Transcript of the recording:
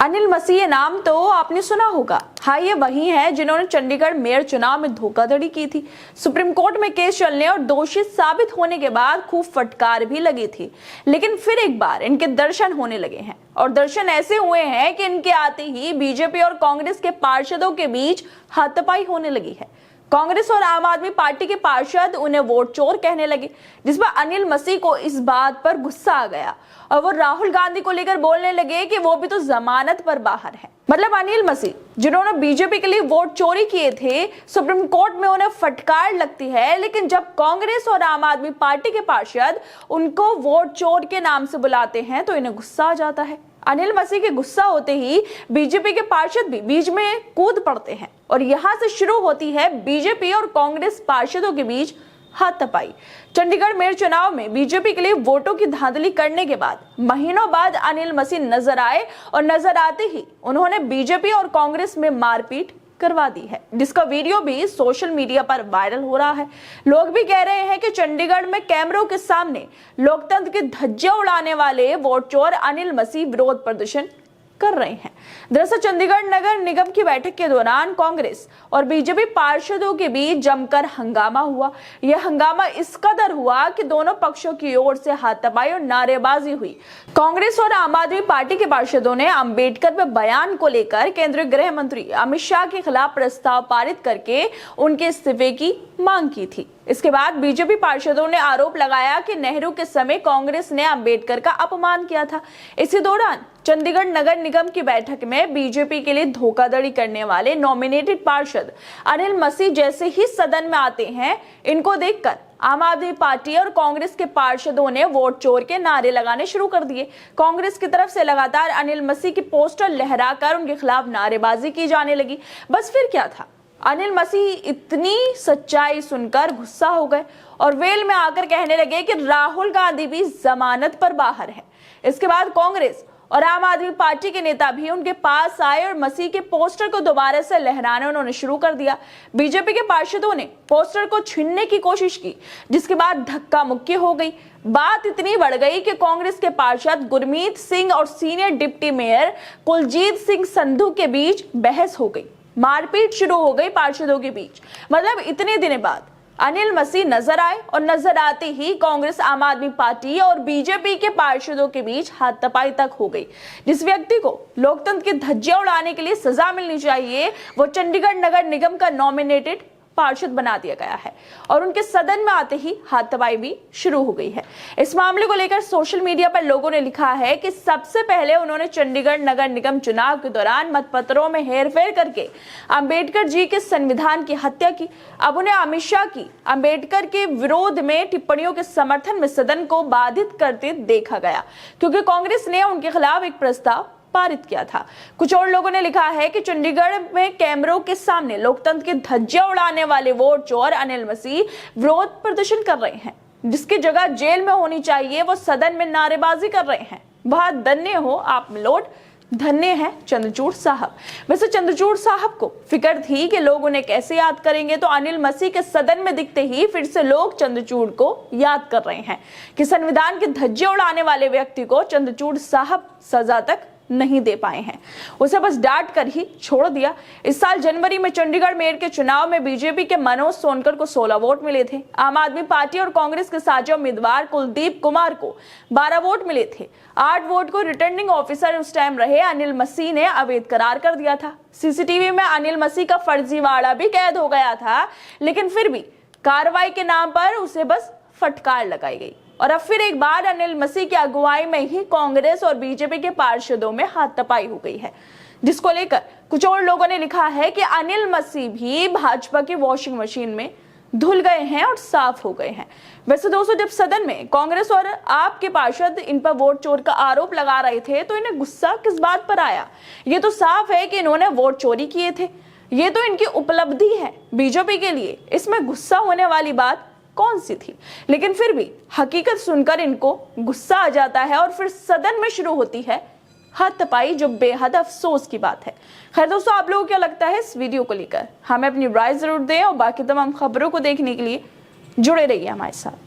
अनिल मसीह ये नाम तो आपने सुना होगा। हाँ, ये वही है जिन्होंने चंडीगढ़ मेयर चुनाव में धोखाधड़ी की थी। सुप्रीम कोर्ट में केस चलने और दोषी साबित होने के बाद खूब फटकार भी लगी थी, लेकिन फिर एक बार इनके दर्शन होने लगे हैं। और दर्शन ऐसे हुए हैं कि इनके आते ही बीजेपी और कांग्रेस के पार्षदों के बीच हाथापाई होने लगी है। कांग्रेस और आम आदमी पार्टी के पार्षद उन्हें वोट चोर कहने लगे, जिस पर अनिल मसीह को इस बात पर गुस्सा आ गया और वो राहुल गांधी को लेकर बोलने लगे कि वो भी तो जमानत पर बाहर है। मतलब अनिल मसीह, जिन्होंने बीजेपी के लिए वोट चोरी किए थे, सुप्रीम कोर्ट में उन्हें फटकार लगती है, लेकिन जब कांग्रेस और आम आदमी पार्टी के पार्षद उनको वोट चोर के नाम से बुलाते हैं तो इन्हें गुस्सा आ जाता है। अनिल मसीह के गुस्सा होते ही बीजेपी के पार्षद भी बीच में कूद पड़ते हैं और यहां से शुरू होती है बीजेपी और कांग्रेस पार्षदों के बीच हाथापाई। चंडीगढ़ मेयर चुनाव में बीजेपी के लिए वोटों की धांधली करने के बाद महीनों बाद अनिल मसीह नजर आए और नजर आते ही उन्होंने बीजेपी और कांग्रेस में मारपीट करवा दी है, जिसका वीडियो भी सोशल मीडिया पर वायरल हो रहा है। लोग भी कह रहे हैं कि चंडीगढ़ में कैमरों के सामने लोकतंत्र की धज्जियां उड़ाने वाले वोट चोर अनिल मसीह विरोध प्रदर्शन कर रहे हैं। दरअसल चंडीगढ़ नगर निगम की बैठक के दौरान कांग्रेस और बीजेपी पार्षदों के बीच जमकर हंगामा हुआ। यह हंगामा इस कदर हुआ कि दोनों पक्षों की ओर से हाथापाई और नारेबाजी हुई। कांग्रेस और आम आदमी पार्टी के पार्षदों ने अंबेडकर पर बयान को लेकर केंद्रीय गृह मंत्री अमित शाह के खिलाफ प्रस्ताव पारित करके उनके इस्तीफे की मांग की थी। इसके बाद बीजेपी पार्षदों ने आरोप लगाया कि नेहरू के समय कांग्रेस ने अंबेडकर का अपमान किया था। इसी दौरान चंडीगढ़ नगर निगम की बैठक में बीजेपी के लिए धोखाधड़ी करने वाले नॉमिनेटेड पार्षद अनिल मसीह जैसे ही सदन में आते हैं, इनको देखकर आम आदमी पार्टी और कांग्रेस के पार्षदों ने वोट चोर के नारे लगाने शुरू कर दिए। कांग्रेस की तरफ से लगातार अनिल मसीह की पोस्टर लहराकर उनके खिलाफ नारेबाजी की जाने लगी। बस फिर क्या था, अनिल मसीह इतनी सच्चाई सुनकर गुस्सा हो गए और वेल में आकर कहने लगे कि राहुल गांधी भी जमानत पर बाहर है। इसके बाद कांग्रेस और आम आदमी पार्टी के नेता भी उनके पास आए और मसीह के पोस्टर को दोबारा से लहराना उन्होंने शुरू कर दिया। बीजेपी के पार्षदों ने पोस्टर को छीनने की कोशिश की, जिसके बाद धक्का मुक्की हो गई। बात इतनी बढ़ गई कि कांग्रेस के पार्षद गुरमीत सिंह और senior deputy mayor Kuljeet Singh Sandhu के बीच बहस हो गई। मारपीट शुरू हो गई पार्षदों के बीच। मतलब इतने दिन बाद अनिल मसीह नजर आए और नजर आते ही कांग्रेस, आम आदमी पार्टी और बीजेपी के पार्षदों के बीच हाथापाई तक हो गई। जिस व्यक्ति को लोकतंत्र की धज्जियां उड़ाने के लिए सजा मिलनी चाहिए, वो चंडीगढ़ नगर निगम का नॉमिनेटेड पार्षद बना दिया गया है और उनके सदन में आते ही हाथापाई भी शुरू हो गई है। इस मामले को लेकर सोशल मीडिया पर लोगों ने लिखा है कि सबसे पहले उन्होंने चंडीगढ़ नगर निगम चुनाव के दौरान मतपत्रों में हेरफेर करके अंबेडकर जी के संविधान की हत्या की। अब उन्हें अमित शाह की अंबेडकर के विरोध में टिप्पणियों के समर्थन में सदन को बाधित करते देखा गया, क्योंकि कांग्रेस ने उनके खिलाफ एक प्रस्ताव पारित किया था। कुछ और लोगों ने लिखा है कि चंडीगढ़ में कैमरों के सामने लोकतंत्र की धज्जियां उड़ाने वाले वोट चोर अनिल मसीह विरोध प्रदर्शन कर रहे हैं। जिसकी जगह जेल में होनी चाहिए, वो सदन में नारेबाजी कर रहे हैं। बहुत धन्य हो आप मिलोट, धन्य है चंद्रचूड़ साहब। वैसे चंद्रचूड़ साहब को फिक्र थी कि लोग उन्हें कैसे याद करेंगे, तो अनिल मसीह के सदन में दिखते ही फिर से लोग चंद्रचूड़ को याद कर रहे हैं कि संविधान की धज्जियां उड़ाने वाले व्यक्ति को चंद्रचूड़ साहब सजा तक नहीं दे पाए हैं, उसे बस डांट कर ही छोड़ दिया। इस साल जनवरी में चंडीगढ़ मेयर के चुनाव में बीजेपी के मनोज सोनकर को 16 वोट मिले थे। आम आदमी पार्टी और कांग्रेस के साझा उम्मीदवार कुलदीप कुमार को 12 वोट मिले थे। 8 वोट को रिटर्निंग ऑफिसर उस टाइम रहे अनिल मसीह ने अवैध करार कर दिया था। सीसीटीवी में अनिल मसीह का फर्जीवाड़ा भी कैद हो गया था, लेकिन फिर भी कार्रवाई के नाम पर उसे बस फटकार लगाई गई। और अब फिर एक बार अनिल मसीह की अगुवाई में ही कांग्रेस और बीजेपी के पार्षदों में हाथापाई हो गई है, जिसको लेकर कुछ और लोगों ने लिखा है कि अनिल मसीह भी भाजपा की वॉशिंग मशीन में धुल गए हैं और साफ हो गए हैं। वैसे दोस्तों, जब सदन में कांग्रेस और आप के पार्षद इन पर वोट चोर का आरोप लगा रहे थे, तो इन्हें गुस्सा किस बात पर आया? ये तो साफ है कि इन्होंने वोट चोरी किए थे। ये तो इनकी उपलब्धि है बीजेपी के लिए, इसमें गुस्सा होने वाली बात कौन सी थी? लेकिन फिर भी हकीकत सुनकर इनको गुस्सा आ जाता है और फिर सदन में शुरू होती है हाथापाई, जो बेहद अफसोस की बात है। खैर दोस्तों, आप लोगों को क्या लगता है इस वीडियो को लेकर? हमें अपनी राय जरूर दें और बाकी तमाम खबरों को देखने के लिए जुड़े रहिए हमारे साथ।